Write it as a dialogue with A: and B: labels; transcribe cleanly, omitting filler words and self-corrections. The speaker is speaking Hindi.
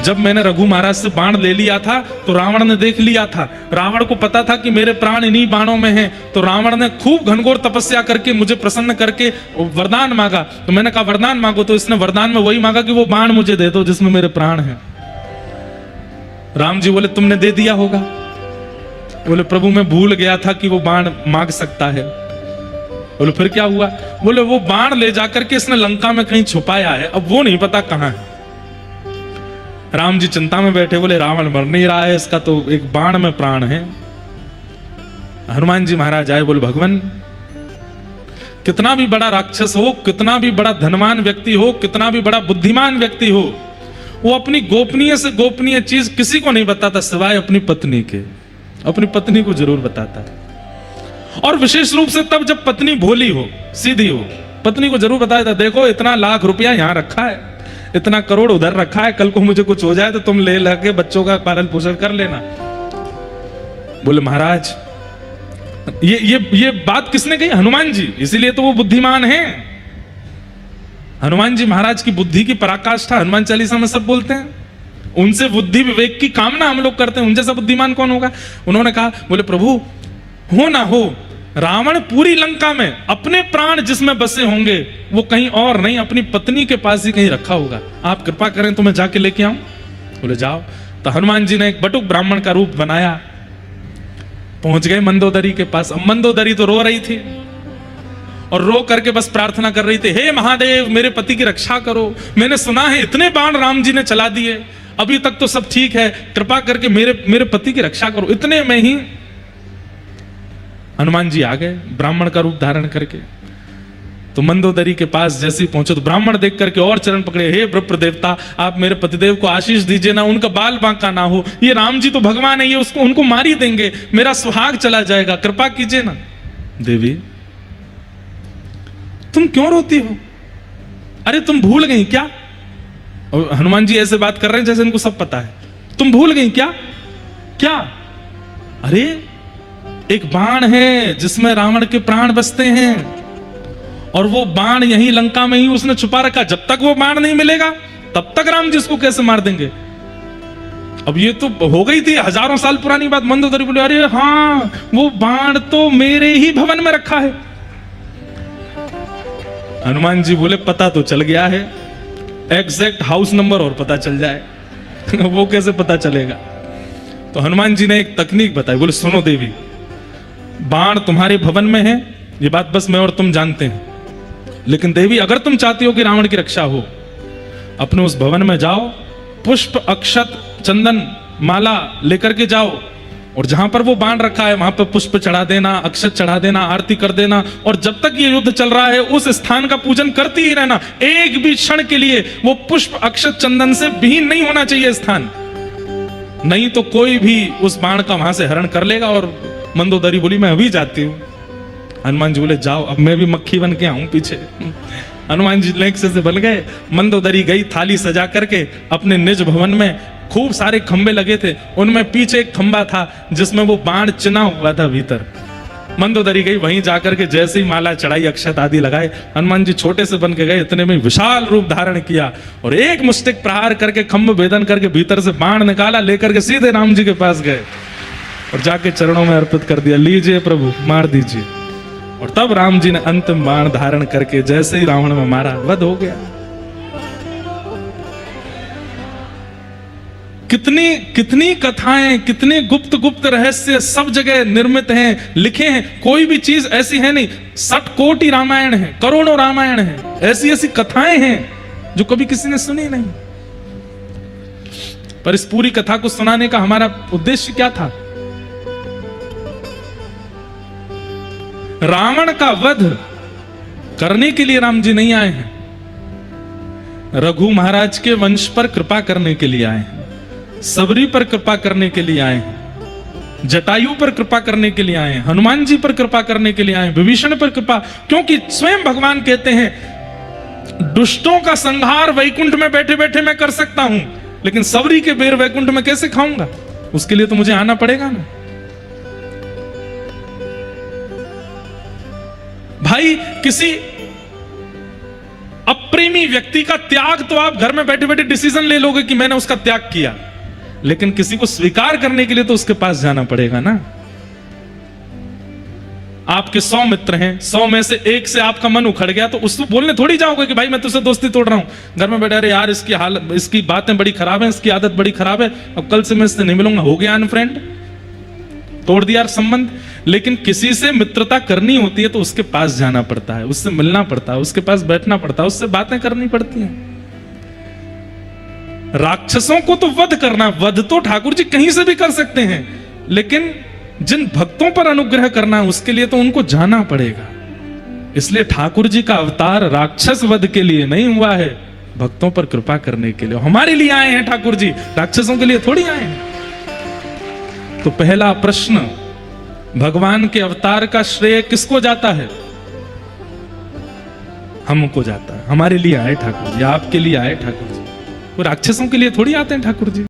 A: जब मैंने रघु महाराज से बाण ले लिया था तो रावण ने देख लिया था, रावण को पता था कि मेरे प्राण इन्हीं बाणों में हैं, तो रावण ने खूब घनघोर तपस्या करके मुझे प्रसन्न करके वरदान मांगा। तो मैंने कहा वरदान मांगो, तो इसने वरदान में वही मांगा कि वो बाण मुझे दे दो जिसमें मेरे प्राण हैं। राम जी बोले तुमने दे दिया होगा। बोले प्रभु मैं भूल गया था कि वो बाण मांग सकता है। बोले फिर क्या हुआ? बोले वो बाण ले जाकर के इसने लंका में कहीं छुपाया है, अब वो नहीं पता कहां है। राम जी चिंता में बैठे, बोले रावण मर नहीं रहा है, इसका तो एक बाण में प्राण है। हनुमान जी महाराज आए, बोले भगवान कितना भी बड़ा राक्षस हो, कितना भी बड़ा धनवान व्यक्ति हो, कितना भी बड़ा बुद्धिमान व्यक्ति हो, वो अपनी गोपनीय से गोपनीय चीज किसी को नहीं बताता सिवाय अपनी पत्नी के। अपनी पत्नी को जरूर बताता है, और विशेष रूप से तब जब पत्नी भोली हो, सीधी हो, पत्नी को जरूर बताया था देखो इतना लाख रुपया यहां रखा है, इतना करोड़ उधर रखा है, कल को मुझे कुछ हो जाए तो तुम ले लगे बच्चों का पालन पोषण कर लेना। बोले महाराज ये बात किसने कही? हनुमान जी, इसीलिए तो वो बुद्धिमान हैं। हनुमान जी महाराज की बुद्धि की पराकाष्ठा हनुमान चालीसा में सब बोलते हैं। उनसे बुद्धि विवेक की कामना हम लोग करते हैं, उन जैसा बुद्धिमान कौन होगा? उन्होंने कहा, बोले प्रभु हो ना हो, रावण पूरी लंका में अपने प्राण जिसमें बसे होंगे वो कहीं और नहीं, अपनी पत्नी के पास ही कहीं रखा होगा, आप कृपा करें तो मैं जाके लेके आऊं। बोले जाओ। तो हनुमान जी ने एक बटुक ब्राह्मण का रूप बनाया, पहुंच गए मंदोदरी के पास। अब मंदोदरी तो रो रही थी और रो करके बस प्रार्थना कर रही थी, हे महादेव मेरे पति की रक्षा करो, मैंने सुना है इतने बाण राम जी ने चला दिए, अभी तक तो सब ठीक है, कृपा करके मेरे पति की रक्षा करो। इतने में ही हनुमान जी आ गए ब्राह्मण का रूप धारण करके। तो मंदोदरी के पास जैसे ही पहुंचे तो ब्राह्मण देख करके और चरण पकड़े, हे विप्र देवता आप मेरे पतिदेव को आशीष दीजिए ना, उनका बाल बांका ना हो, ये राम जी तो भगवान है, ये उसको उनको मार ही देंगे, मेरा सुहाग चला जाएगा, कृपा कीजिए ना। देवी तुम क्यों रोती हो? अरे तुम भूल गई क्या? और हनुमान जी ऐसे बात कर रहे हैं जैसे इनको सब पता है। तुम भूल गई क्या? क्या? अरे एक बाण है जिसमें रावण के प्राण बसते हैं, और वो बाण यहीं लंका में ही उसने छुपा रखा, जब तक वो बाण नहीं मिलेगा तब तक राम जी इसको कैसे मार देंगे? अब ये तो हो गई थी हजारों साल पुरानी बात। मंदोदरी बोले अरे हाँ वो बाण तो मेरे ही भवन में रखा है। हनुमान जी बोले पता तो चल गया है, एग्जैक्ट हाउस नंबर और पता चल जाए वो कैसे पता चलेगा? तो हनुमान जी ने एक तकनीक बताई, बोले सुनो देवी, बाण तुम्हारे भवन में है, ये बात बस मैं और तुम जानते हैं, लेकिन देवी अगर तुम चाहती हो कि रावण की रक्षा हो, अपने उस भवन में जाओ, पुष्प अक्षत चंदन माला लेकर के जाओ, और जहां पर वो बाण रखा है वहां पर पुष्प चढ़ा देना, अक्षत चढ़ा देना, आरती कर देना, और जब तक ये युद्ध चल रहा है उस स्थान का पूजन करती ही रहना। एक भी क्षण के लिए वो पुष्प अक्षत चंदन से विहीन नहीं होना चाहिए स्थान, नहीं तो कोई भी उस बाण का वहां से हरण कर लेगा। और मंदोदरी बोली मैं अभी जाती हूँ। हनुमान जी बोले जाओ, अब मैं भी मक्खी बन के आऊं पीछे। हनुमान जी लेक्से से बन गए। मंदोदरी गई थाली सजा करके अपने निज भवन में, खूब सारे खंबे लगे थे, उनमें पीछे एक खंबा था जिसमें वो बाण चिना हुआ था भीतर। मंदोदरी गई, वहीं जाकर के जैसे ही माला चढ़ाई, अक्षत आदि लगाए, हनुमान जी छोटे से बन के गए, इतने में विशाल रूप धारण किया और एक मुष्टिक प्रहार करके खंभ भेदन करके भीतर से बाण निकाला, लेकर के सीधे राम जी के पास गए और जाके चरणों में अर्पित कर दिया, लीजिए प्रभु मार दीजिए। और तब राम जी ने अंतिम बाण धारण करके जैसे ही रावण में मारा, वध हो गया। कितनी कथाएं, कितने गुप्त गुप्त रहस्य सब जगह निर्मित हैं, लिखे हैं। कोई भी चीज ऐसी है नहीं, 60 कोटि रामायण है, करोड़ों रामायण है, ऐसी ऐसी कथाएं हैं जो कभी किसी ने सुनी नहीं। पर इस पूरी कथा को सुनाने का हमारा उद्देश्य क्या था? रावण का वध करने के लिए राम जी नहीं आए हैं, रघु महाराज के वंश पर कृपा करने के लिए आए हैं, सबरी पर कृपा करने के लिए आए हैं, जटायु पर कृपा करने के लिए आए हैं, हनुमान जी पर कृपा करने के लिए आए हैं, विभीषण पर कृपा। क्योंकि स्वयं भगवान कहते हैं दुष्टों का संहार वैकुंठ में बैठे बैठे मैं कर सकता हूं, लेकिन सबरी के बेर वैकुंठ में कैसे खाऊंगा? उसके लिए तो मुझे आना पड़ेगा ना। भाई किसी प्रेमी व्यक्ति का त्याग तो आप घर में बैठे बैठे डिसीजन ले लोगे कि मैंने उसका त्याग किया, लेकिन किसी को स्वीकार करने के लिए तो उसके पास जाना पड़ेगा ना। आपके 100 मित्र हैं, 100 में से एक से आपका मन उखड़ गया तो उसको बोलने थोड़ी जाओगे कि भाई मैं तुझसे दोस्ती तोड़ रहा हूं। घर में बैठे, अरे यार इसकी हालत, इसकी बातें बड़ी खराब है, इसकी आदत बड़ी खराब है, अब कल से मैं इससे नहीं मिलूंगा, हो गया अनफ्रेंड, तोड़ दिया संबंध। लेकिन किसी से मित्रता करनी होती है तो उसके पास जाना पड़ता है, उससे मिलना पड़ता है, उसके पास बैठना पड़ता है, उससे बातें करनी पड़ती हैं। राक्षसों को तो वध करना, वध तो ठाकुर जी कहीं से भी कर सकते हैं, लेकिन जिन भक्तों पर अनुग्रह करना है उसके लिए तो उनको जाना पड़ेगा। इसलिए ठाकुर जी का अवतार राक्षस वध के लिए नहीं हुआ है, भक्तों पर कृपा करने के लिए। हमारे लिए आए हैं ठाकुर जी, राक्षसों के लिए थोड़ी आए हैं। तो पहला प्रश्न, भगवान के अवतार का श्रेय किसको जाता है? हमको जाता है। हमारे लिए आए ठाकुर जी, आपके लिए आए ठाकुर जी, वो राक्षसों के लिए थोड़ी आते हैं ठाकुर जी।